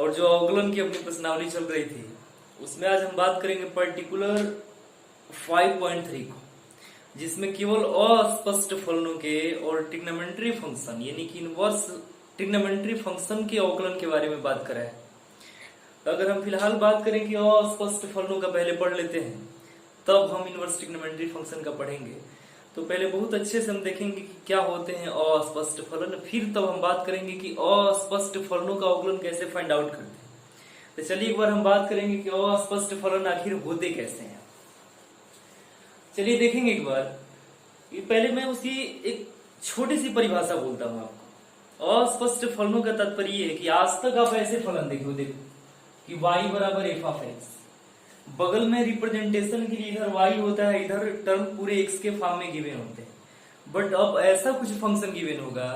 और जो अवकलन की अपनी प्रश्नावली चल रही थी उसमें आज हम बात करेंगे पर्टिकुलर 5.3 को, जिसमें केवल अस्पष्ट फलनों के और ट्रिग्नोमेट्री फंक्शन यानी कि इनवर्स ट्रिग्नोमेट्री फंक्शन के अवकलन के बारे में बात करा है। तो अगर हम फिलहाल बात करें कि अस्पष्ट फलनों का पहले पढ़ लेते हैं, तब हम इनवर्स ट्रिग्नोमेट्री फंक्शन का पढ़ेंगे। तो पहले बहुत अच्छे से हम देखेंगे कि क्या होते हैं अस्पष्ट फलन, फिर तब हम बात करेंगे कि अस्पष्ट फलनों का अवकलन कैसे फाइंड आउट करते हैं। तो चलिए एक बार हम बात करेंगे कि अस्पष्ट फलन आखिर होते कैसे हैं। चलिए देखेंगे एक बार। ये पहले मैं उसकी एक छोटी सी परिभाषा बोलता हूं आपको। अस्पष्ट फलनों का तात्पर्य ये है कि आज तक आप ऐसे फलन देखो कि y बराबर एफ ऑफ एक्स, बगल में रिप्रेजेंटेशन के लिए इधर y होता है, इधर टर्म पूरे x के फॉर्म में गिवन होते हैं। बट अब ऐसा कुछ फंक्शन गिवन होगा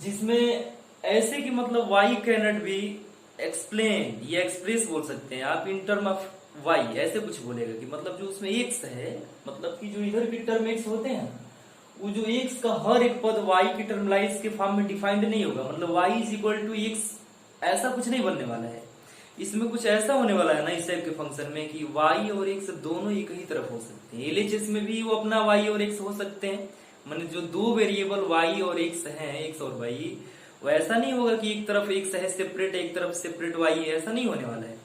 जिसमें ऐसे कि मतलब y कैनॉट बी एक्सप्लेन या एक्सप्रेस बोल सकते हैं आप इन टर्म ऑफ y, ऐसे कुछ बोलेगा कि मतलब जो उसमें x है, मतलब कि जो इधर की टर्म x होते हैं वो जो x का हर एक पद y की टर्मलाइज के फॉर्म में डिफाइंड नहीं होगा। मतलब y is equal to x ऐसा कुछ नहीं बनने वाला है। इसमें कुछ ऐसा होने वाला है ना इस टाइप के फंक्शन में कि y और x दोनों एक ही तरफ हो सकते हैं। एलएचएस में भी वो अपना y और x हो सकते हैं, माने जो दो वेरिएबल y और x हैं, x और y, वो ऐसा नहीं होगा कि एक तरफ x है सेपरेट, एक तरफ सेपरेट y है, ऐसा नहीं होने वाला है।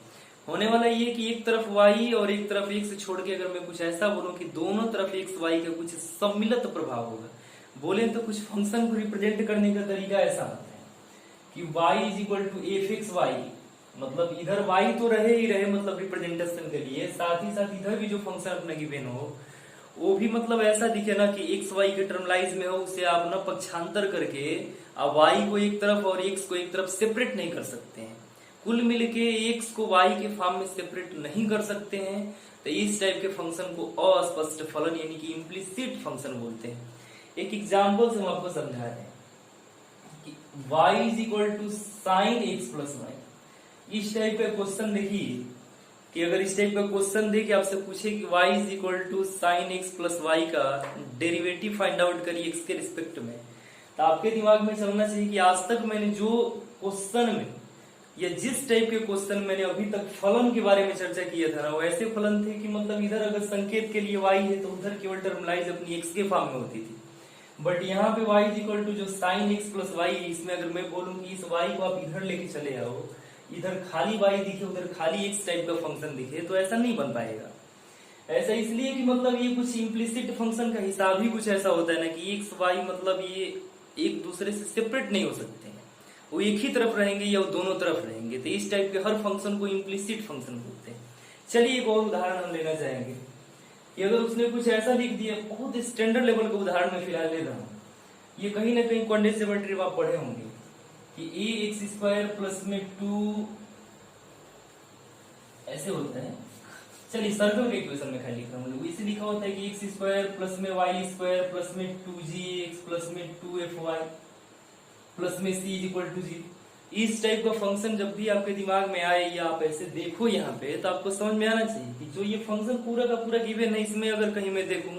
होने वाला ये कि एक तरफ y और एक तरफ x छोड़ के अगर मैं कुछ ऐसा बोलूं कि दोनों तरफ x y का कुछ सम्मिलित प्रभाव होगा, बोले तो कुछ फंक्शन को रिप्रेजेंट करने का तरीका ऐसा होता है कि y is equal to f x y, मतलब इधर y तो रहे ही रहे मतलब रिप्रेजेंटेशन के लिए, साथ ही साथ इधर भी जो फंक्शन अपना गिवन हो वो भी मतलब ऐसा दिखे ना कि x y के टर्मलाइज में हो, उसे आप ना पक्षांतर करके आप y को एक तरफ और x को एक तरफ सेपरेट नहीं कर सकते हैं। कुल मिलके x को y के फॉर्म में सेपरेट नहीं कर सकते हैं। तो इस टाइप के फंक्शन को अस्पष्ट फलन यानी कि इम्प्लिसिट फंक्शन बोलते हैं। एक एग्जाम्पल से हम आपको समझा रहे हैं कि y is equal to sine x plus y. इस टाइप का क्वेश्चन देखिए कि अगर इस टाइप का क्वेश्चन दे कि आपसे पूछे कि y is equal to sine x plus y का डेरिवेटिव फाइंड आउट करिए x के रिस्पेक्ट में, तो आपके दिमाग में चलना चाहिए कि आज तक मैंने जो क्वेश्चन में या जिस टाइप के क्वेश्चन मैंने अभी तक फलन के बारे में चर्चा किया था ना, वो ऐसे फलन थे कि मतलब इधर अगर संकेत के लिए y है तो उधर केवल टर्मलाइज अपनी x के फॉर्म में होती थी। बट यहाँ पे y इज इक्वल टू जो साइन एक्स प्लस वाई, इसमें अगर मैं बोलूं कि इस y को आप इधर लेके चले आओ, इधर खाली y दिखे उधर खाली x टाइप का फंक्शन दिखे, तो ऐसा नहीं बन पाएगा। ऐसा इसलिए कि मतलब ये कुछ इम्प्लिसिट फंक्शन का हिसाब ही कुछ ऐसा होता है ना कि x y मतलब ये एक दूसरे से सेपरेट नहीं हो सकते हैं, वो एक ही तरफ रहेंगे या वो दोनों तरफ रहेंगे। तो इस टाइप के हर फंक्शन को इम्प्लिसिट फंक्शन बोलते हैं। चलिए एक और उदाहरण हम लेना चाहेंगे कि अगर उसने कुछ ऐसा लिख दिया, बहुत स्टैंडर्ड लेवल का उदाहरण मैं फिलहाल ले रहा हूँ, ये कहीं ना कहीं कंडेंसेबल ट्रिप आप पढ़े होंगे कि ए एक्स स्क्वायर प्लस में 2 ऐसे होता है। चलिए सर्कल के इक्वेशन में खाली लिख रहा हूँ, इसे लिखा होता है कि एक्स स्क्वायर प्लस में वाई स्क्वायर प्लस में 2gx प्लस में 2fy प्लस में c इज इक्वल टू 0। इस टाइप का फंक्शन जब भी आपके दिमाग में आए या आप ऐसे देखो यहाँ पे, तो आपको समझ में आना चाहिए कि जो ये फंक्शन पूरा का पूरा गिवन है, इसमें अगर कहीं मैं देखूं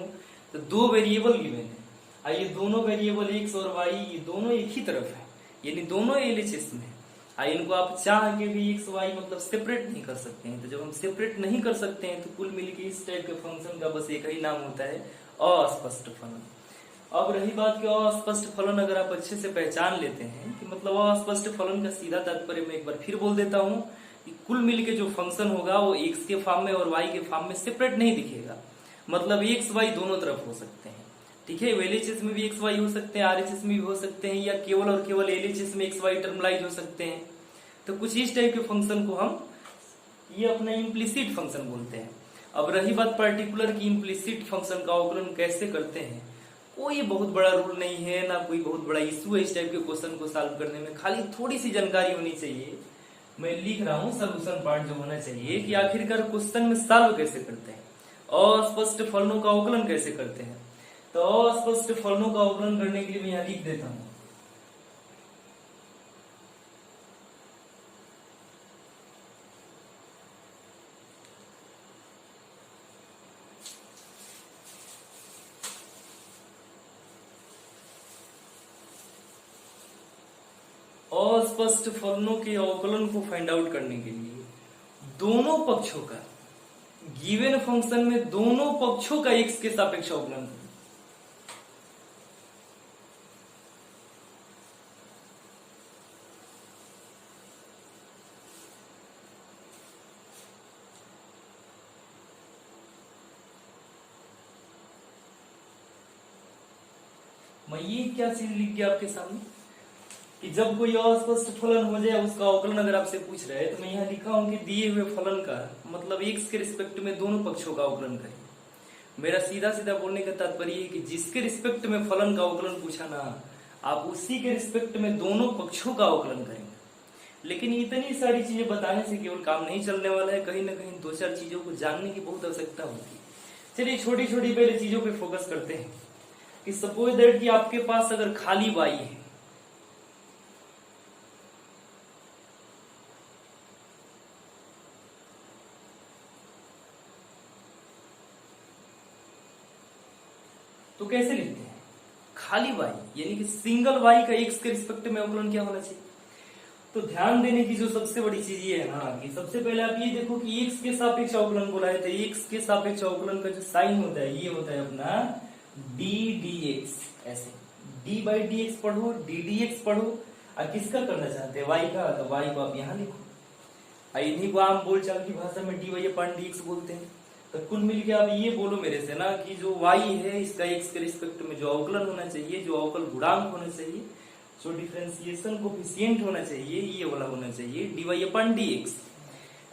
तो दो वेरिएबल गिवन है, ये दोनों वेरिएबल x और y ये दोनों एक ही तरफ है, यानी दोनों एलएचएस में है। इनको आप चाह के भी x y मतलब सेपरेट नहीं कर सकते हैं। तो जब हम सेपरेट नहीं कर सकते हैं तो कुल मिलके इस टाइप के फंक्शन का बस एक ही नाम होता है अस्पष्ट फलन। अब रही बात कि अस्पष्ट फलन अगर आप अच्छे से पहचान लेते हैं कि मतलब अस्पष्ट फलन का सीधा तात्पर्य मैं एक बार फिर बोल देता हूं कि कुल मिलके जो फंक्शन होगा वो x के फॉर्म में और y के फॉर्म में सेपरेट नहीं दिखेगा। मतलब x y दोनों तरफ हो सकते हैं, ठीक है। एलएचएस में भी x y हो सकते हैं, आरएचएस में भी हो सकते हैं, या केवल और केवल एलएचएस में x y टर्मलाइज हो सकते हैं। तो कुछ इस टाइप के फंक्शन को हम ये अपना इम्प्लिसिट फंक्शन बोलते हैं। अब रही बात पर्टिकुलर की इम्प्लिसिट फंक्शन का अवकलन कैसे करते हैं, कोई बहुत बड़ा रूल नहीं है ना कोई बहुत बड़ा इशू है इस टाइप के क्वेश्चन को सॉल्व करने में, खाली थोड़ी सी जानकारी होनी चाहिए। मैं लिख रहा हूँ सोल्यूशन पार्ट जो होना चाहिए कि आखिरकार क्वेश्चन में सॉल्व कैसे करते हैं, अस्पष्ट फलनों का अवकलन कैसे करते हैं। तो अस्पष्ट फलनों का अवकलन करने के लिए मैं यहाँ लिख देता हूँ अस्पष्ट फलनों के अवकलन को फाइंड आउट करने के लिए दोनों पक्षों का गिवन फंक्शन में दोनों पक्षों का x के सापेक्ष अवकलन करें। मैं ये क्या चीज लिख गया आपके सामने कि जब कोई अस्पष्ट फलन हो जाए उसका अवकलन अगर आपसे पूछ रहे हैं तो मैं यहाँ लिखा हूं कि दिए हुए फलन का मतलब x के रिस्पेक्ट में दोनों पक्षों का अवकलन करें। मेरा सीधा सीधा बोलने का तात्पर्य है कि जिसके रिस्पेक्ट में फलन का अवकलन पूछा ना आप उसी के रिस्पेक्ट में दोनों पक्षों का अवकलन करेंगे। लेकिन इतनी सारी चीजें बताने से केवल काम नहीं चलने वाला है, कहीं ना कहीं दो चार चीजों को जानने की बहुत आवश्यकता होती है। चलिए छोटी छोटी पहले चीजों पे फोकस करते हैं कि सपोज दैट कि आपके पास अगर खाली y है तो कैसे लिखते हैं खाली y यानी कि सिंगल y का x के रिस्पेक्ट में अवकलन क्या होना चाहिए। तो ध्यान देने की जो सबसे बड़ी चीज ये है ना कि सबसे पहले आप ये देखो कि x के सापेक्ष अवकलन बोला है तो x के सापेक्ष अवकलन का जो साइन होता है ये होता है अपना d dx। ऐसे d बाई डी एक्स पढ़ो d dx पढ़ो और किसका करना चाहते हैं y का, तो y को आप यहाँ लिखो। इन्हीं को आम बोलचाल की भाषा में dy अपॉन dx बोलते हैं। तो कुल मिलके आप ये बोलो मेरे से ना कि जो y है इसका x के रिस्पेक्ट में जो अवकलन होना चाहिए, जो अवकल गुणांक होना चाहिए, जो डिफरेंशिएशन कोफिशिएंट होना चाहिए ये वाला होना चाहिए dy अपॉन dx।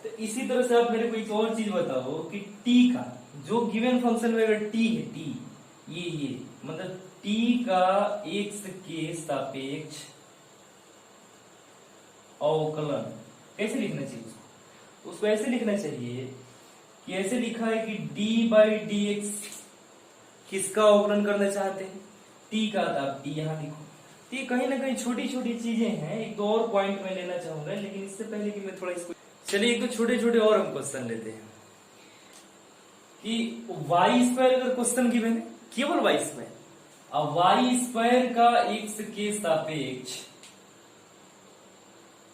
तो इसी तरह से आप मेरे को एक और चीज बताओ कि t का जो गिवन फंक्शन में अगर t है t ये मतलब t का x के सापेक्ष अवकलन कैसे लिखना चाहिए उसको ऐसे लिखना चाहिए कि ऐसे लिखा है कि d बाई डी एक्स किसका अवकलन करना चाहते हैं t का, तो आप t यहाँ लिखो। तो ये कहीं ना कहीं छोटी छोटी चीजें हैं। एक दो और पॉइंट मैं लेना चाहूंगा लेकिन इससे पहले कि मैं थोड़ा इसको चलिए एक तो छोटे छोटे और हम क्वेश्चन लेते हैं कि y² अगर क्वेश्चन गिवन है केवल y², अब y² का x के सापेक्ष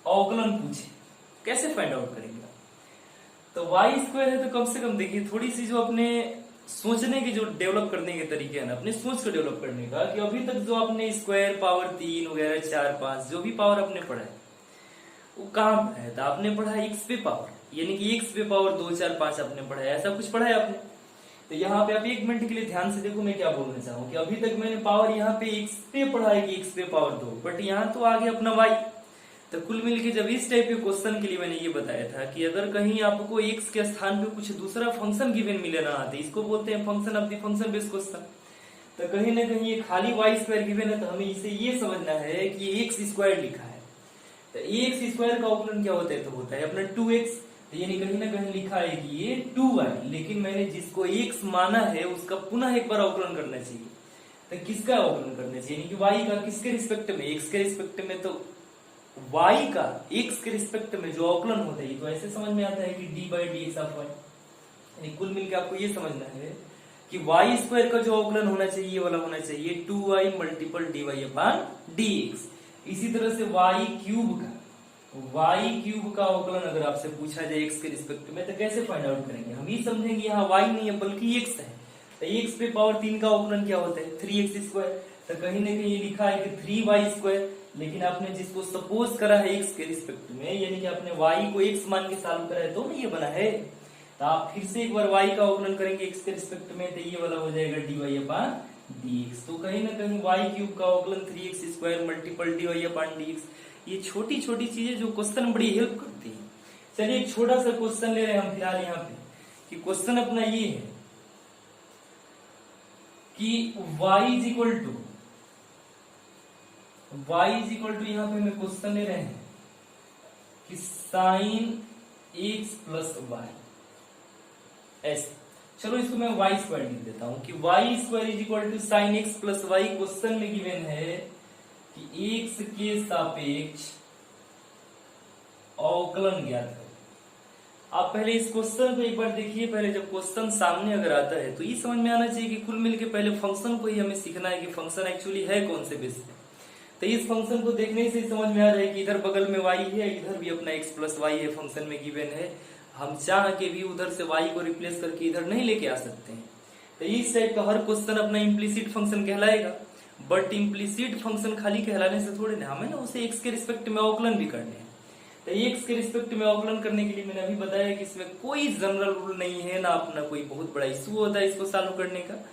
अवकलन पूछे कैसे फाइंड आउट करेंगे। तो y² है तो कम से कम देखिए थोड़ी सी जो अपने सोचने के जो डेवलप करने के तरीके हैं ना, अपने सोच को डेवलप करने का कि अभी तक जो आपने स्क्वायर पावर 3 वगैरह 4 5 जो भी पावर आपने पढ़ा है वो कहाँ पढ़ा है। तो आपने पढ़ा है x पे पावर यानी कि x पे पावर 2 4 5 आपने पढ़ा है, ऐसा कुछ पढ़ा है आपने। तो यहाँ पे आप एक मिनट के लिए ध्यान से देखो मैं क्या बोलना चाहूँ कि अभी तक मैंने पावर यहाँ पे x पे पढ़ा है कि x पे पावर 2, बट यहाँ तो आ गया अपना y। तो कुल मिलके जब इस टाइप के क्वेश्चन के लिए मैंने ये बताया था कि अगर कहीं आपको x के स्थान पे कुछ दूसरा फंक्शन गिवन मिले ना तो इसको बोलते हैं function of the function based question. तो कहीं ना कहीं ये खाली y² गिवन है तो हमें इसे ये समझना है कि x² लिखा है। तो x² का अवकलन क्या होता है, तो होता है अपना 2x। तो यानी कहीं ना कहीं लिखा है कि ये 2y, लेकिन मैंने जिसको x माना है उसका पुनः एक बार अवकलन करना चाहिए। तो किसका अवकलन करना चाहिए यानी कि y का किसके रिस्पेक्ट में, x के रिस्पेक्ट में। तो y का x के रिस्पेक्ट में जो अवकलन होता है तो ऐसे समझ में आता है कि d by D x of y। यानी कुल मिलकर आपको ये समझना है कि y² का जो अवकलन होना चाहिए वाला होना चाहिए 2y multiple dy upon dx। इसी तरह से y³ का अवकलन अगर आपसे पूछा जाए x के रिस्पेक्ट में तो कैसे फाइंड आउट करेंगे। हम ये समझेंगे यहाँ y नहीं है बल्कि x है। तो x पे पावर 3 का अवकलन क्या होता है 3x²। तो कहीं ना कहीं लिखा है कि 3y², लेकिन आपने जिसको सपोज करा है x के रिस्पेक्ट में यानी कि आपने y को x मान के सॉल्व करा है तो नहीं ये बना है। तो आप फिर से एक बार y का अवकलन करेंगे x के रिस्पेक्ट में तो ये वाला हो जाएगा dy अपॉन dx। तो कहीं ना कहीं y³ का अवकलन 3x² multiple dy upon dx। ये छोटी छोटी चीजें जो क्वेश्चन बड़ी हेल्प करती है। चलिए एक छोटा सा क्वेश्चन ले रहे हैं हम फिलहाल यहाँ पे कि क्वेश्चन अपना ये है कि y इज इक्वल टू यहाँ पे हमें क्वेश्चन ले रहे हैं कि साइन x प्लस वाई ऐसे। चलो इसको मैं y² लिख देता हूं कि y² is equal to sine x plus y. Question में गिवन है कि x के सापेक्ष अवकलन ज्ञात करें। आप पहले इस क्वेश्चन को एक बार देखिए। पहले जब क्वेश्चन सामने अगर आता है तो ये समझ में आना चाहिए कि कुल मिलके पहले फंक्शन को ही हमें सीखना है कि फंक्शन एक्चुअली है कौन से बेस पे। तो इस फंक्शन को देखने से समझ में आ रहा है कि इधर बगल में y है, इधर भी अपना x प्लस वाई है, फंक्शन में गिवन है। हम चाह के भी उधर से y को रिप्लेस करके इधर नहीं लेके आ सकते हैं। तो इस टाइप का हर क्वेश्चन अपना इम्प्लीसिट फंक्शन कहलाएगा। बट इम्प्लीसिट फंक्शन खाली कहलाने से थोड़े ना, हमें ना उसे x के रिस्पेक्ट में अवकलन भी करने हैं। तो x के रिस्पेक्ट में अवकलन करने के लिए मैंने अभी बताया कि इसमें कोई जनरल रूल नहीं है, ना अपना कोई बहुत बड़ा इशू होता है इसको सॉल्व करने का।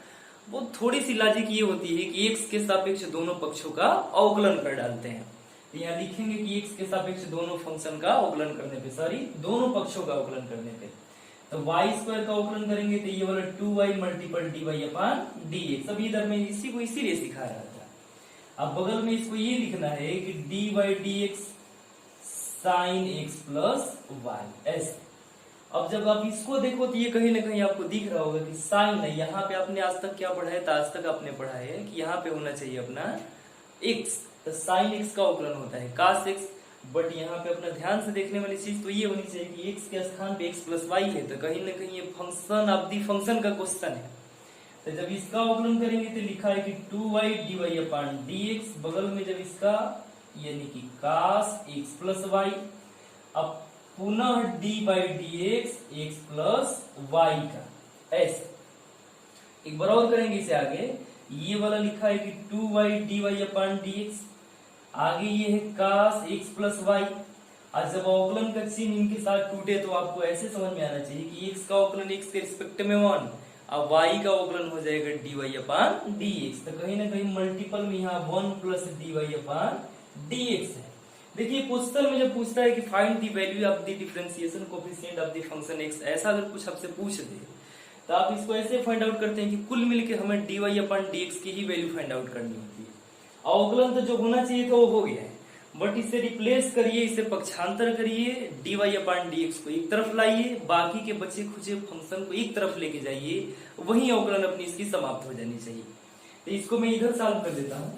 वो थोड़ी सी लॉजिक ये होती है कि x के सापेक्ष दोनों पक्षों का अवकलन कर डालते हैं। तो यहाँ लिखेंगे कि x के सापेक्ष दोनों फंक्शन का अवकलन करने पे, सॉरी दोनों पक्षों का अवकलन करने पे, तो y स्क्वायर का अवकलन करेंगे तो ये वाला 2y multiple dy upon dx। अभी इधर मैं इसी को इसीलिए सिखा रहा था। अब बगल में इसको ये लिखना है कि dy dx sine x plus y, ऐसे। अब जब आप इसको देखो तो ये कहीं ना कहीं आपको दिख रहा होगा कि साइन है, यहाँ पे आपने आज तक क्या पढ़ा है, तो आज तक आपने पढ़ा है कि यहाँ पे होना चाहिए अपना x, तो साइन x का अवकलन होता है cos x। बट यहाँ पे अपना ध्यान से देखने वाली चीज तो ये होनी चाहिए कि x के स्थान पे x प्लस वाई है, तो कहीं ना कहीं ये फंक्शन ऑफ दी फंक्शन का क्वेश्चन है। तो जब इसका अवकलन करेंगे तो लिखा है कि 2y dy अपॉन dx, बगल में जब इसका यानी कि cos x प्लस वाई, अब पुनः dy dx x plus y का, ऐसे। एक बार और करेंगे इसे आगे, ये वाला लिखा है कि 2y dy अपॉन dx, आगे ये है cos x प्लस वाई। आज जब अवकलन का चिन्ह इनके साथ टूटे तो आपको ऐसे समझ में आना चाहिए कि x का अवकलन x के रिस्पेक्ट में 1, अब y का अवकलन हो जाएगा dy अपॉन dx। तो कहीं ना कहीं मल्टीपल में यहाँ 1 प्लस dy अपॉन dx है। देखिए क्वेश्चन में जब पूछता है कि find the value of the differentiation coefficient of the function x, ऐसा अगर कुछ आपसे पूछ दे तो आप इसको ऐसे फाइंड आउट करते हैं कि कुल मिलके हमें dy अपॉन dx की ही वैल्यू फाइंड आउट करनी होती है। अवकलन तो जो होना चाहिए था वो हो गया है, बट इसे रिप्लेस करिए, इसे पक्षांतर करिए, dy अपॉन dx को एक तरफ लाइए, बाकी के बचे खुचे फंक्शन को एक तरफ लेके जाइए, वही अवकलन अपनी इसकी समाप्त हो जानी चाहिए। तो इसको मैं इधर सॉल्व कर देता हूं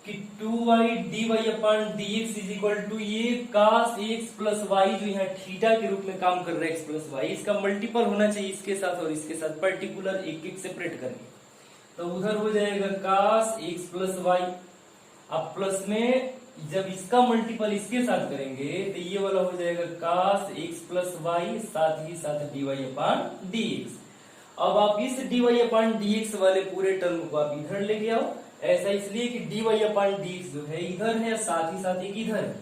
कि 2y dy upon dx is equal to ये cos x प्लस वाई, जो यहाँ थीटा के रूप में काम कर रहा है x प्लस वाई, इसका मल्टीपल होना चाहिए इसके साथ और इसके साथ, पर्टिकुलर एक एक सेपरेट करके। तो उधर हो जाएगा cos x प्लस वाई, अब प्लस में जब इसका मल्टीपल इसके साथ करेंगे तो ये वाला हो जाएगा cos x प्लस वाई, साथ ही साथ dy अपॉन dx। अब आप इस dy अपॉन dx वाले पूरे टर्म को आप इधर लेके आओ, ऐसा इसलिए कि dy अपॉन dx जो है इधर है, साथ ही साथ एक इधर है,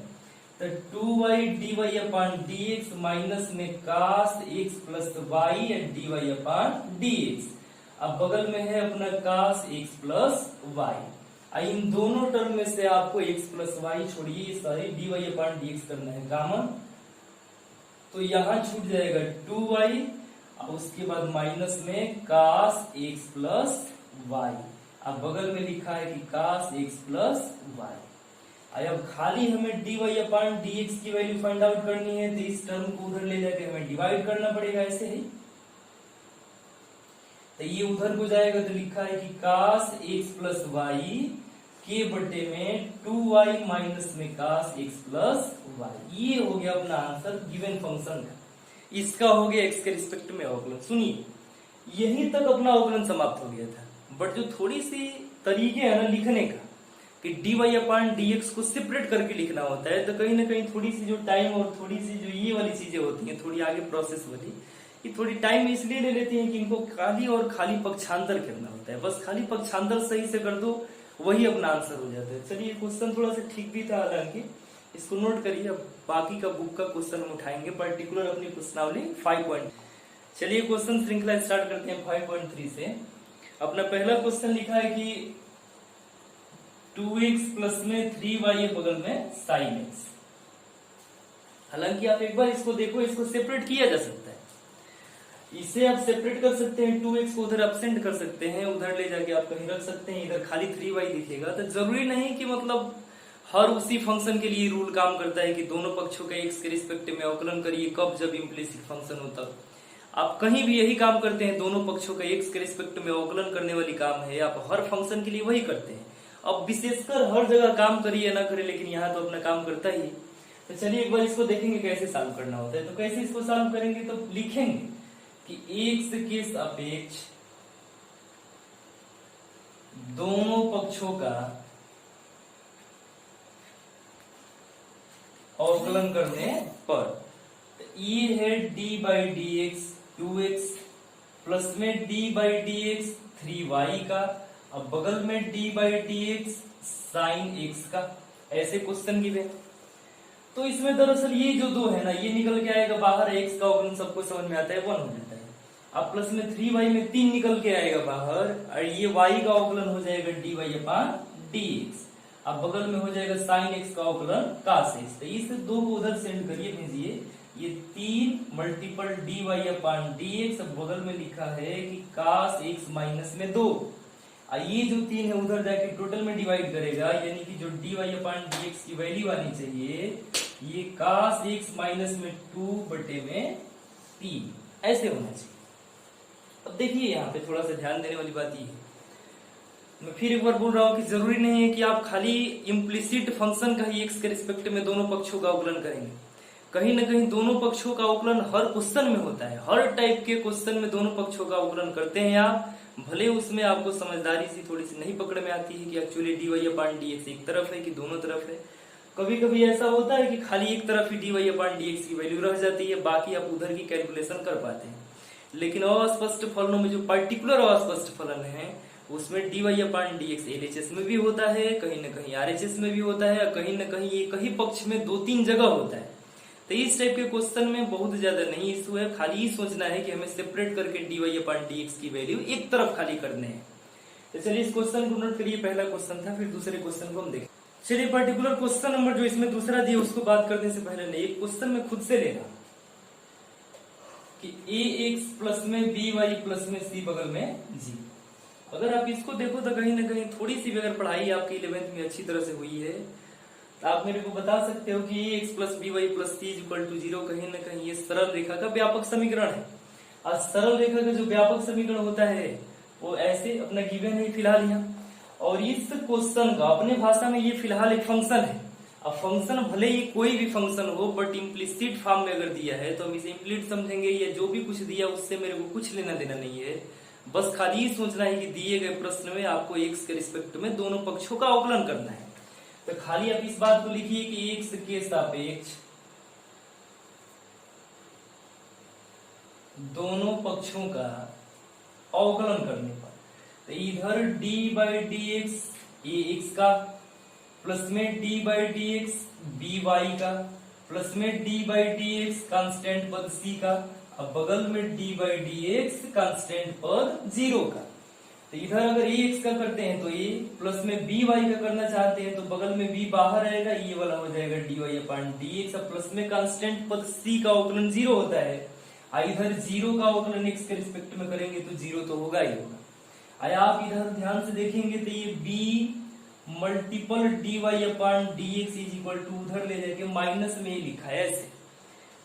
तो 2y dy upon dx minus में cos x plus y and dy upon dx। अब बगल में है अपना cos x प्लस वाई, इन दोनों टर्म में से आपको x प्लस वाई छोड़िए, सारी dy अपॉन dx करना है कॉमन, तो यहां छूट जाएगा 2y, उसके बाद माइनस में cos x प्लस वाई, अब बगल में लिखा है कि cos x प्लस वाई। अब खाली हमें dy अपॉन dx की वैल्यू फाइंड आउट करनी है, तो इस टर्म को उधर ले जाके हमें डिवाइड करना पड़ेगा, ऐसे ही। तो ये उधर को जाएगा तो लिखा है कि cos x प्लस वाई के बटे में 2y माइनस में cos x प्लस वाई। ये हो गया अपना आंसर गिवन फंक्शन का, इसका हो गया x के रिस्पेक्ट में अवकलन। सुनिए, यहीं तक अपना अवकलन समाप्त हो गया था, बट जो थोड़ी सी तरीके है ना लिखने का कि dy अपॉन dx को सेपरेट करके लिखना होता है, तो कहीं ना कहीं थोड़ी सी जो टाइम और थोड़ी सी जो ये वाली चीजें होती हैं, थोड़ी आगे प्रोसेस वाली, ये थोड़ी टाइम इसलिए ले लेती हैं कि इनको खाली और खाली पक्षांतर करना होता है। बस खाली पक्षांतर सही से कर दो, वही अपना आंसर हो जाता है। चलिए क्वेश्चन थोड़ा सा ठीक भी था, हालांकि इसको नोट करिए। अब बाकी का बुक का क्वेश्चन हम उठाएंगे, पर्टिकुलर अपनी प्रश्नावली 5 पॉइंट। चलिए क्वेश्चन श्रृंखला स्टार्ट करते हैं 5.3 से। अपना पहला क्वेश्चन लिखा है कि 2x प्लस में 3y बगल में sin x। हालांकि आप एक बार इसको देखो, इसको सेपरेट किया जा सकता है, इसे आप सेपरेट कर सकते हैं, 2x को उधर एब्सेंट कर सकते हैं, उधर ले जाके आप कहीं रख सकते हैं, इधर खाली 3y दिखेगा। तो जरूरी नहीं कि मतलब हर उसी फंक्शन के लिए रूल काम करता है कि दोनों पक्षों का x के रिस्पेक्ट में अवकलन करिए, कब जब इम्प्लिसिट फंक्शन हो तब। आप कहीं भी यही काम करते हैं, दोनों पक्षों का x के रिस्पेक्ट में अवकलन करने वाली काम है, आप हर फंक्शन के लिए वही करते हैं। अब विशेषकर हर जगह काम करिए ना करे, लेकिन यहाँ तो अपना काम करता ही। तो चलिए एक बार इसको देखेंगे कैसे सॉल्व करना होता है। तो कैसे इसको सॉल्व करेंगे, तो लिखेंगे कि x के सापेक्ष दोनों पक्षों का अवकलन करने पर ये है D by D X 2x plus में D by D X 3y का, अब बगल में D by D X sine X का, ऐसे क्वेश्चन गिवे। तो इसमें दरअसल ये जो दो है ना, ये निकल के आएगा बाहर, एक्स का अवकलन सबको समझ में आता है 1 हो जाता है। अब प्लस में 3y में 3 निकल के आएगा बाहर, और ये y का अवकलन हो जाएगा dy अपान dx। अब बगल में हो जाएगा साइन एक्स का अवकलन cos x। तो इस दो को उधर सेंड करिए, भेजिए, ये 3 मल्टीपल dy अपान dx। अब बगल में लिखा है कि cos x माइनस में 2, ये जो 3 है उधर जाके टोटल में डिवाइड करेगा, यानी कि जो dy अपान dx की वैल्यू आनी चाहिए ये cos x माइनस में 2 बटे में 3, ऐसे होना चाहिए। अब देखिए यहाँ पे थोड़ा सा ध्यान देने वाली बात ये है, मैं फिर एक बार बोल रहा हूँ कि जरूरी नहीं है कि आप खाली इम्प्लिसिट फंक्शन का ही एक्स के रिस्पेक्ट में दोनों पक्षों का अवकलन करेंगे। कहीं ना कहीं दोनों पक्षों का अवकलन हर क्वेश्चन में होता है, हर टाइप के क्वेश्चन में दोनों पक्षों का अवकलन करते हैं आप, भले उसमें आपको समझदारी सी थोड़ी सी नहीं पकड़ में आती है कि एक्चुअली dy अपान dx एक तरफ है कि दोनों तरफ है। कभी कभी ऐसा होता है कि खाली एक तरफ ही dy अपान dx की वैल्यू रह जाती है, बाकी आप उधर की कैलकुलेशन कर पाते हैं। लेकिन अस्पष्ट फलनों में जो पर्टिकुलर अस्पष्ट फलन है उसमें dy अपान dx LHS में भी होता है, कहीं ना कहीं RHS में भी होता है, और कहीं ना कहीं एक ही पक्ष में 2-3 जगह होता है। तो इस टाइप के क्वेश्चन में बहुत ज्यादा नहीं इशू है, खाली ही सोचना है कि हमें सेपरेट करके dy अपान dx की वैल्यू एक तरफ खाली करने हैं। तो चलिए इस क्वेश्चन को नोट करिए, पहला क्वेश्चन था, फिर दूसरे क्वेश्चन को हम देखें। चलिए पर्टिकुलर क्वेश्चन नंबर जो इसमें दूसरा दिया उसको बात करने से पहले नहीं, एक क्वेश्चन में खुद से लेना कि ax प्लस में by प्लस में c बगल में g। अगर आप इसको देखो तो कहीं ना कहीं थोड़ी सी भी अगर पढ़ाई आपकी 11th में अच्छी तरह से हुई है तो आप मेरे को बता सकते हो कि ax plus by plus c equal to 0 कहीं ना कहीं ये सरल रेखा का व्यापक समीकरण है। और सरल रेखा का जो व्यापक समीकरण होता है वो ऐसे अपना गिवन है फिलहाल यहाँ, और इस क्वेश्चन का अपने भाषा में ये फिलहाल एक फंक्शन है। अब फंक्शन भले ही कोई भी फंक्शन हो, बट इम्प्लिसिट फॉर्म में अगर दिया है तो हम इसे इम्प्लिट समझेंगे, या जो भी कुछ दिया उससे मेरे को कुछ लेना देना नहीं है, बस खाली ही सोचना है कि दिए गए प्रश्न में आपको एक्स के रिस्पेक्ट में दोनों पक्षों का अवकलन करना है। तो खाली आप इस बात को लिखिए कि एक्स के सापेक्ष दोनों पक्षों का अवकलन करने पर, तो इधर D by D X A X का, प्लस में D by D X B Y का, प्लस में D by D X constant पद सी का, अब बगल में D by D X constant पद 0 का। तो इधर अगर ए एक्स का करते हैं तो ए, प्लस में बी वाई का करना चाहते हैं तो बगल में बी बाहर आएगा, ये वाला हो जाएगा D y upon d x. Plus में कांस्टेंट पद सी का अवकलन 0 होता है, इधर 0 का अवकलन एक्स के रिस्पेक्ट में करेंगे तो 0 तो होगा ही होगा। आप इधर ध्यान से देखेंगे तो ये b multiple d y upon d x is equal to उधर ले जाके माइनस में लिखा है ऐसे।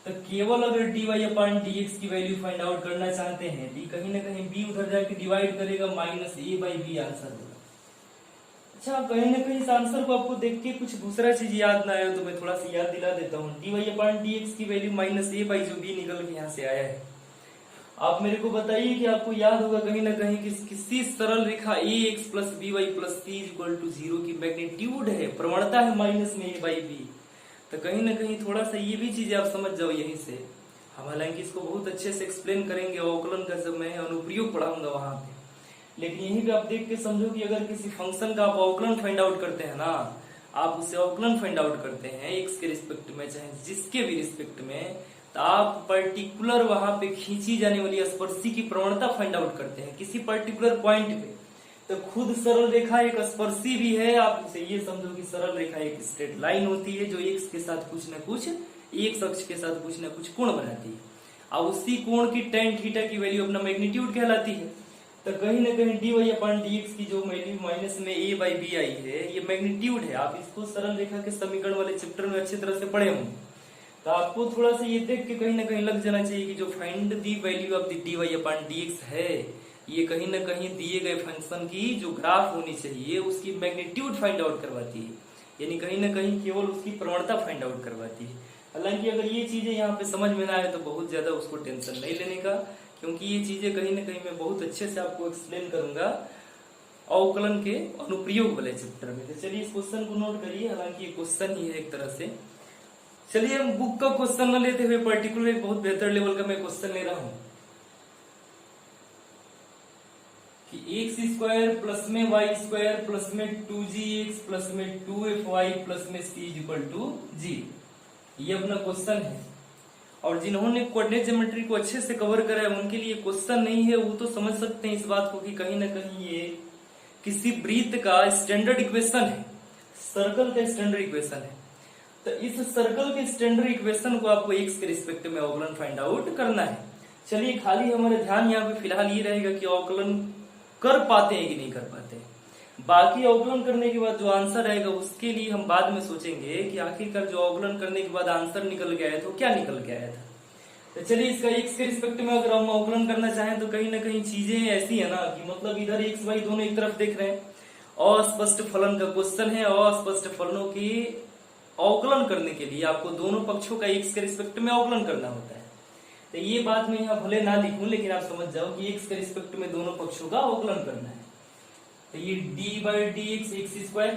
तो केवल अगर D y upon d x की वैल्यू फाइंड आउट करना चाहते हैं तो कहीं ना कहीं b उधर जाके डिवाइड करेगा, minus a by b answer होगा। अच्छा, कहीं ना कहीं इस आंसर को आपको देख के कुछ दूसरा चीज याद ना आया तो मैं थोड़ा सा याद दिला देता हूँ। D y upon d x की वैल्यू माइनस a बाई जो b निकल के यहाँ से आया है, आप मेरे को बताइए कि आपको याद होगा कहीं ना कहीं किसी सरल रेखा A X plus B Y plus C equal to 0 की मैग्नीट्यूड है, प्रवणता है माइनस में a बाई बी। तो कहीं ना कहीं थोड़ा सा ये भी चीज आप समझ जाओ यहीं से। हम हालांकि इसको बहुत अच्छे से एक्सप्लेन करेंगे अवकलन का जब मैं अनुप्रयोग पढ़ाऊंगा वहां पे, लेकिन यहीं पे आप देख के समझो कि अगर किसी फंक्शन का आप अवकलन फाइंड आउट करते हैं ना, आप उसे अवकलन फाइंड आउट करते हैं एक्स के रिस्पेक्ट में चाहे जिसके भी रिस्पेक्ट में, तो आप पर्टिकुलर वहां पे खींची जाने वाली स्पर्शी की प्रवणता फाइंड आउट करते हैं किसी पर्टिकुलर पॉइंट पे। तो खुद सरल रेखा एक स्पर्शी भी है, आप उसे ये समझो कि सरल रेखा एक स्ट्रेट लाइन होती है जो एक्स के साथ कुछ न कुछ, एक्स अक्ष के साथ कुछ न कुछ कोण बनाती है, और उसी कोण की tan थीटा की वैल्यू अपना मैग्नीट्यूड कहलाती है। तो कहीं ना कहीं D y upon d x की जो वैल्यू माइनस में a बाई बी आई है ये मैग्नीट्यूड है। आप इसको सरल रेखा के समीकरण वाले चैप्टर में अच्छी तरह से पढ़े होंगे, तो आपको थोड़ा सा ये देख के कहीं ना कहीं लग जाना चाहिए कि जो find the value of the d y upon d x है ये कहीं ना कहीं दिए गए फंक्शन की जो ग्राफ होनी चाहिए उसकी मैग्नीट्यूड फाइंड आउट करवाती है, यानी कहीं ना कहीं केवल उसकी प्रवणता फाइंड आउट करवाती है। हालांकि अगर ये चीजें यहाँ पे समझ में ना आए तो बहुत ज्यादा उसको टेंशन नहीं लेने का, क्योंकि ये चीजें कहीं ना कहीं मैं बहुत अच्छे से आपको एक्सप्लेन करूंगा अवकलन के अनुप्रयोग वाले चैप्टर में। तो चलिए इस क्वेश्चन को नोट करिए, हालांकि ये क्वेश्चन ही है एक तरह से। चलिए हम बुक का क्वेश्चन न लेते हुए पर्टिकुलर एक बहुत बेहतर लेवल का मैं क्वेश्चन ले रहा हूं कि एक्स स्क्वायर प्लस में वाई स्क्वायर प्लस में 2gx प्लस में 2fy प्लस में c इज इक्वल टू जी। ये अपना क्वेश्चन है, और जिन्होंने कोऑर्डिनेट ज्योमेट्री को अच्छे से कवर करा है उनके लिए क्वेश्चन नहीं है, वो तो समझ सकते हैं इस बात को कि कहीं ना कहीं ये किसी वृत्त का स्टैंडर्ड इक्वेशन है, सर्कल का स्टैंडर्ड इक्वेशन है। तो इस सर्कल के स्टैंडर्ड इक्वेशन को आपको एक्स के रिस्पेक्ट में अवकलन फाइंड आउट करना है। चलिए खाली हमारे ध्यान यहाँ पे फिलहाल ये रहेगा कि अवकलन कर पाते हैं कि नहीं कर पाते, बाकी अवकलन करने के बाद जो आंसर आएगा उसके लिए हम बाद में सोचेंगे कि आखिरकार जो अवकलन करने के बाद आंसर निकल के आया था क्या निकल के आया था। तो चलिए इसका एक्स के रिस्पेक्ट में अगर हम अवकलन करना चाहें तो कहीं ना कहीं चीजें ऐसी है ना कि मतलब इधर एक्स वाई दोनों एक तरफ देख रहे हैं, अस्पष्ट फलन का क्वेश्चन है, अस्पष्ट फलनों की अवकलन करने के लिए आपको दोनों पक्षों का एक्स के रिस्पेक्ट में अवकलन करना होता है। तो ये बात मैं यहाँ भले ना लिखूं लेकिन आप समझ जाओ कि एक्स के रिस्पेक्ट में दोनों पक्षों का अवकलन करना है। तो ये d by D x x square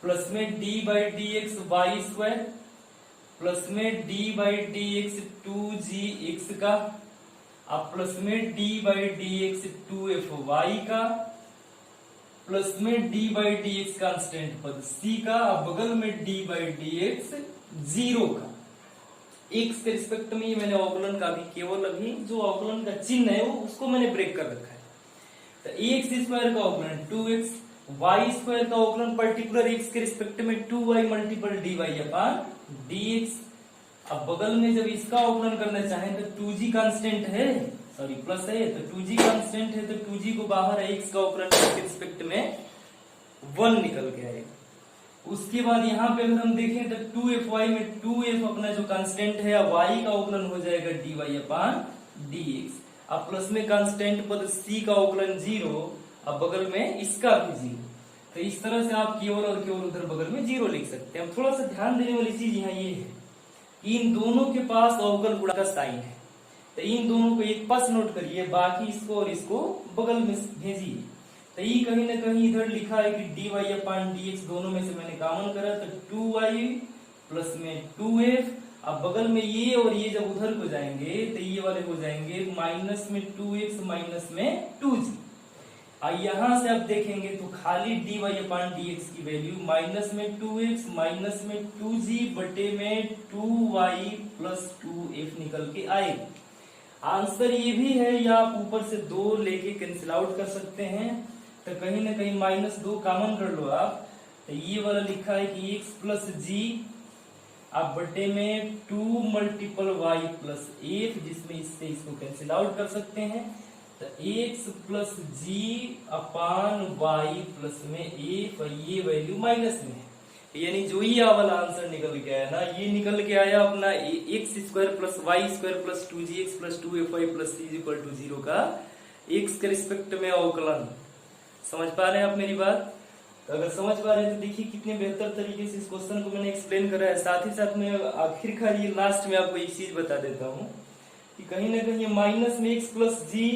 plus में d by D x y square plus में d by D x 2gx का अब प्लस में d by D x 2fy का प्लस में d by D X constant पद c का, अब बगल में d बाई डी एक्स 0 का। एक्स के रिस्पेक्ट में मैंने अवकलन का भी केवल अभी जो अवकलन का चिन्ह है वो उसको मैंने ब्रेक कर रखा है। तो एक्स स्क्वायर का अवकलन 2x, वाई स्क्वायर का अवकलन पर्टिकुलर एक्स के रिस्पेक्ट में 2y multiple dy upon dx। अब बगल में जब इसका अवकलन करना चाहें तो 2g कांस्टेंट है, सॉरी प्लस है, तो 2g कांस्टेंट है तो 2g को बाहर है, x का अवकलन के रिस्पेक्ट में 1 निकल के आएगा। उसके बाद यहाँ पे अगर हम देखें तो 2fy में 2f अपना जो कांस्टेंट है, y का अवकलन हो जाएगा dy अपॉन dx। अब प्लस में कांस्टेंट पद c का अवकलन 0, अब बगल में इसका भी 0। तो इस तरह से आप केवल और केवल उधर बगल में 0 लिख सकते हैं। थोड़ा सा ध्यान देने वाली चीज यहाँ ये है कि इन दोनों के पास अवकल गुणा का साइन है, तो इन दोनों को एक पास नोट करिए, बाकी इसको और इसको बगल में भेजिए। तो ये कहीं ना कहीं इधर लिखा है कि dy अपॉन dx दोनों में से मैंने कॉमन करा तो 2y प्लस में 2f। अब बगल में ये और ये जब उधर को जाएंगे तो ये वाले हो जाएंगे माइनस में 2x माइनस में 2g। यहां से आप देखेंगे तो खाली dy अपॉन dx की वैल्यू माइनस में 2x माइनस में 2g बटे में 2y प्लस 2f निकल के आएगी। आंसर ये भी है, या आप ऊपर से 2 लेके कैंसिल आउट कर सकते हैं, तो कहीं ना कहीं -2 कॉमन कर लो आप। तो ये वाला लिखा है कि x प्लस जी आप बटे में 2 मल्टीपल y प्लस f, जिसमें इससे इसको कैंसिल आउट कर सकते हैं। तो x प्लस जी अपान y प्लस में f, ये वैल्यू माइनस में है, यानी जो ये वाला आंसर निकल के आया ना, ये निकल के आया अपना x square plus y square plus 2gx plus 2fy plus c equal to 0 का एक्स के रिस्पेक्ट में अवकलन। समझ पा रहे हैं आप मेरी बात? तो अगर समझ पा रहे हैं तो देखिए कितने बेहतर तरीके से इस क्वेश्चन को मैंने एक्सप्लेन करा है। साथ ही साथ मैं आखिरकार ये लास्ट में आपको एक चीज बता देता हूँ कि कहीं ना कहीं माइनस में x प्लस जी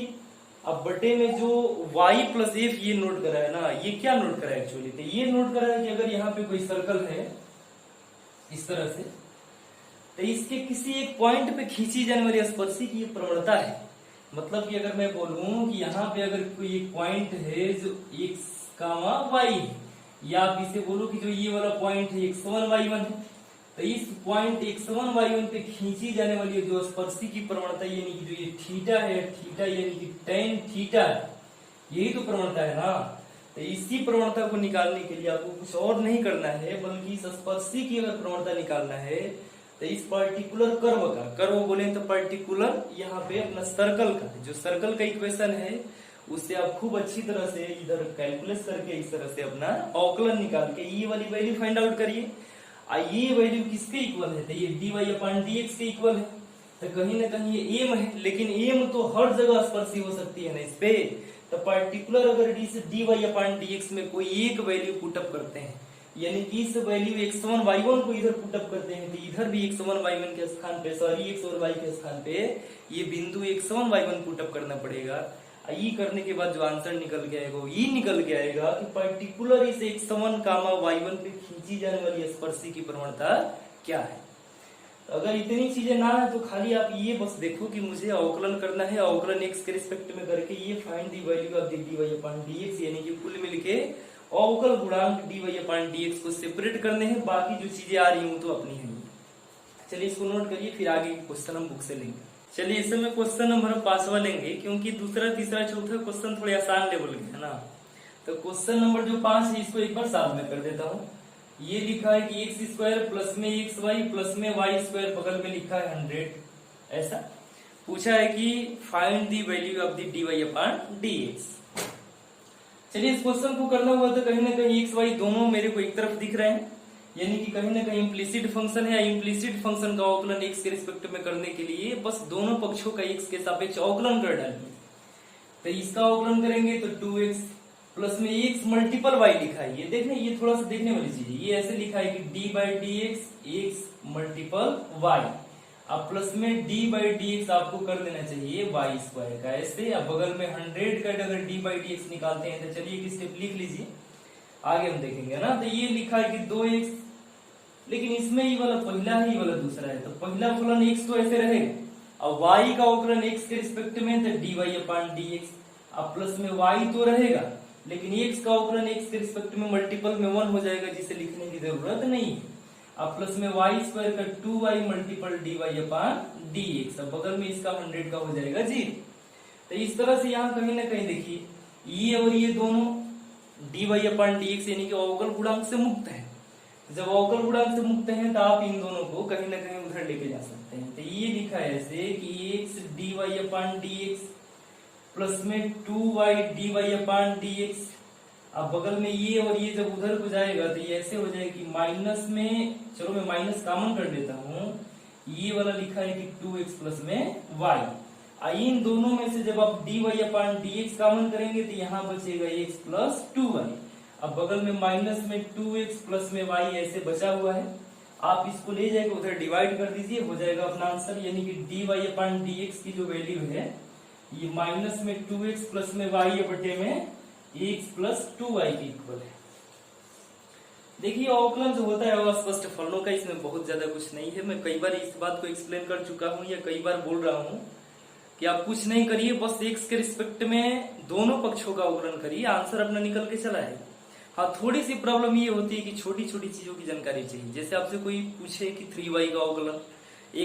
अब बटे में जो y प्लस f ये नोट करा है ना, ये क्या नोट करा है एक्चुअली? तो ये नोट करा है कि अगर यहाँ पे कोई सर्कल है इस तरह से, तो इसके किसी एक पॉइंट पे खींची जाने वाली स्पर्शी की प्रवणता है। मतलब कि अगर मैं बोलूं कि यहाँ पे अगर कोई एक पॉइंट है जो x कामा y है, या आप इसे बोलो कि जो ये वाला पॉइंट है x1 y1 है, तो इस पॉइंट x1 y1 पे खींची जाने वाली जो स्पर्शी की प्रवणता यानी कि जो ये थीटा है, थीटा यानी कि tan थीटा है, यही तो प्रवणता है ना। तो इसी प्रवणता को निकालने के लिए आपको कुछ और नहीं करना है, बल्कि इस स्पर्शी की अगर प्रवणता निकालना है तो इस पर्टिकुलर कर्व का, कर्व बोले तो पर्टिकुलर यहाँ पे अपना सर्कल का, जो सर्कल का इक्वेशन है उससे आप खूब अच्छी तरह से इधर कैलकुलेट करके इस तरह से अपना अवकलन निकाल के ये वाली वैल्यू फाइंड आउट करिए। ये वैल्यू किसके इक्वल है? तो ये dy अपॉन dx के इक्वल है। तो कहीं ना कहीं ये m है, लेकिन m तो हर जगह स्पर्शी हो सकती है ना इस पे। तो पर्टिकुलर अगर dy अपॉन dx में कोई एक वैल्यू पुटअप करते हैं, यानी कि इस वैल्यू x1 y1 को इधर पुटअप करते हैं, तो इधर भी x1 y1 के स्थान पे, सॉरी x और y के स्थान पे ये बिंदु x1 y1 पुटअप करना पड़ेगा। ई करने के बाद जो आंसर निकल के आएगा वो ई निकल के आएगा कि पर्टिकुलर इस x1 कामा y1 पे खींची जाने वाली स्पर्शी की प्रवणता क्या है। तो अगर इतनी चीजें ना है तो खाली आप ये बस देखो कि मुझे अवकलन करना है, अवकलन x के रिस्पेक्ट में करके ये find the value of the dy upon dx, यानी कि कुल मिलके अवकल गुणांक dy अपॉन dx को सेपरेट करने हैं। बाकी जो चीजें आ रही हूं तो अपनी है। चलिए इसको नोट करिए, फिर आगे क्वेश्चन हम बुक से लेंगे। चलिए इस समय क्वेश्चन नंबर 5वां लेंगे, क्योंकि दूसरा तीसरा चौथा क्वेश्चन थोड़े आसान लेवल के है ना। तो क्वेश्चन नंबर जो 5 है इसको एक बार साथ में कर देता हूँ। ये लिखा है कि एक्स स्क्वायर प्लस में एक्स वाई प्लस में वाई स्क्वायर, बगल में लिखा है 100। ऐसा पूछा है कि find the value of the dy upon dx। चलिए इस क्वेश्चन को करना हुआ तो कहीं ना कहीं एक्स वाई दोनों मेरे को एक तरफ दिख रहे हैं, यानी कि कहीं ना कहीं इम्प्लिसिट फंक्शन है। इम्प्लिसिट फंक्शन का अवकलन x के रिस्पेक्ट में करने के लिए बस दोनों पक्षों का x के सापेक्ष अवकलन कर डालिए। तो इसका अवकलन करेंगे तो 2x प्लस में x मल्टीपल y लिखा है। ये देखने, ये थोड़ा सा देखने वाली चीज है। ये ऐसे लिखा है कि d by D x x multiple y, अब प्लस में d बाई डी एक्स आपको कर देना चाहिए y स्क्वायर का ऐसे। अब बगल में 100 का अगर d बाई डी एक्स निकालते हैं तो चलिए एक स्टेप लिख लीजिए, आगे हम देखेंगे ना। तो ये लिखा है कि 2x, लेकिन इसमें ये वाला पहला है, ये वाला दूसरा है। तो पहला फलन x तो ऐसे रहेगा, अब y का अवकलन x के रिस्पेक्ट में तो dy अपॉन dx, अब प्लस में y तो रहेगा, लेकिन x का अवकलन x के रिस्पेक्ट में मल्टीपल में 1 हो जाएगा, जिसे लिखने की जरूरत नहीं है। अब प्लस में y स्क्वायर का 2y multiple dy upon dx, अब बगल में इसका 100 का हो जाएगा 0। तो इस तरह से यहाँ कहीं ना कहीं देखिए ये और ये दोनों dy अपॉन dx यानी कि अवकल गुणांक से मुक्त है। जब अवकल गुणांक से मुक्त हैं तो आप इन दोनों को कहीं ना कहीं उधर लेके जा सकते हैं। तो ये लिखा है ऐसे कि x dy upon dx plus में 2y dy अपॉन dx, अब बगल में ये और ये जब उधर को जाएगा तो ये ऐसे हो जाएगा कि माइनस में, चलो मैं माइनस कॉमन कर देता हूँ, ये वाला लिखा है कि 2x प्लस में y। इन दोनों में से जब आप dy अपॉन dx कॉमन करेंगे तो यहाँ बचेगा x प्लस 2y। अब बगल में माइनस में 2x प्लस में y ऐसे बचा हुआ है, आप इसको ले जाके उधर डिवाइड कर दीजिए, हो जाएगा अपना आंसर। यानी कि dy अपॉन dx की जो वैल्यू है ये माइनस में 2x प्लस में y बटे में x प्लस 2y की इक्वल है। देखिए अवकलन जो होता है वो स्पष्ट फलनों का, इसमें बहुत ज्यादा कुछ नहीं है। मैं कई बार इस बात को एक्सप्लेन कर चुका हूँ या कई बार बोल रहा हूँ कि आप कुछ नहीं करिए, बस x के रिस्पेक्ट में दोनों पक्षों का अवकलन करिए, आंसर अपना निकल के चला है। हाँ थोड़ी सी प्रॉब्लम ये होती है कि छोटी छोटी चीजों की जानकारी चाहिए। जैसे आपसे कोई पूछे कि 3y का अवकलन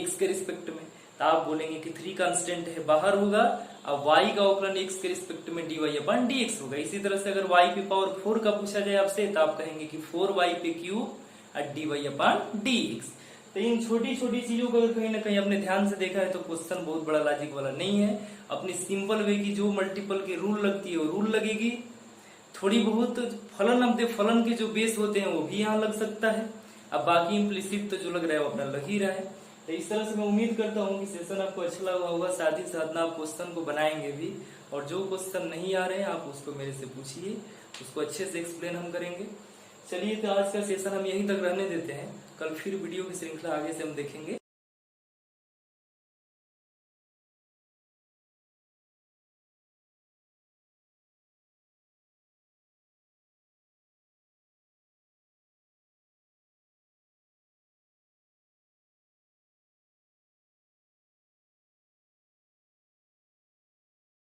x के रिस्पेक्ट में, तो आप बोलेंगे कि 3 कांस्टेंट है बाहर होगा, अब y का अवकलन x के रिस्पेक्ट में dy अपॉन dx होगा। इसी तरह से अगर y पे पावर 4 का पूछा जाए आपसे तो आप कहेंगे कि 4y पे क्यूब और dy अपॉन dx। तो इन छोटी छोटी चीजों को अगर कहीं ना कहीं अपने ध्यान से देखा है तो क्वेश्चन बहुत बड़ा लॉजिक वाला नहीं है। अपनी सिंपल वे की जो मल्टीपल की रूल लगती है वो रूल लगेगी, थोड़ी बहुत फलन अब फलन के जो बेस होते हैं वो भी यहाँ लग सकता है। अब बाकी इम्प्लिसिट तो जो लग रहा है वो अपना लग ही रहा है। तो इस तरह से मैं उम्मीद करता हूँ कि सेशन आपको अच्छा लगा होगा, साथ ही साथ ना आप क्वेश्चन को बनाएंगे भी, और जो क्वेश्चन नहीं आ रहे हैं आप उसको मेरे से पूछिए, उसको अच्छे से एक्सप्लेन हम करेंगे। चलिए तो आज का सेशन हम यहीं तक रहने देते हैं, कल फिर वीडियो की श्रृंखला आगे से हम देखेंगे।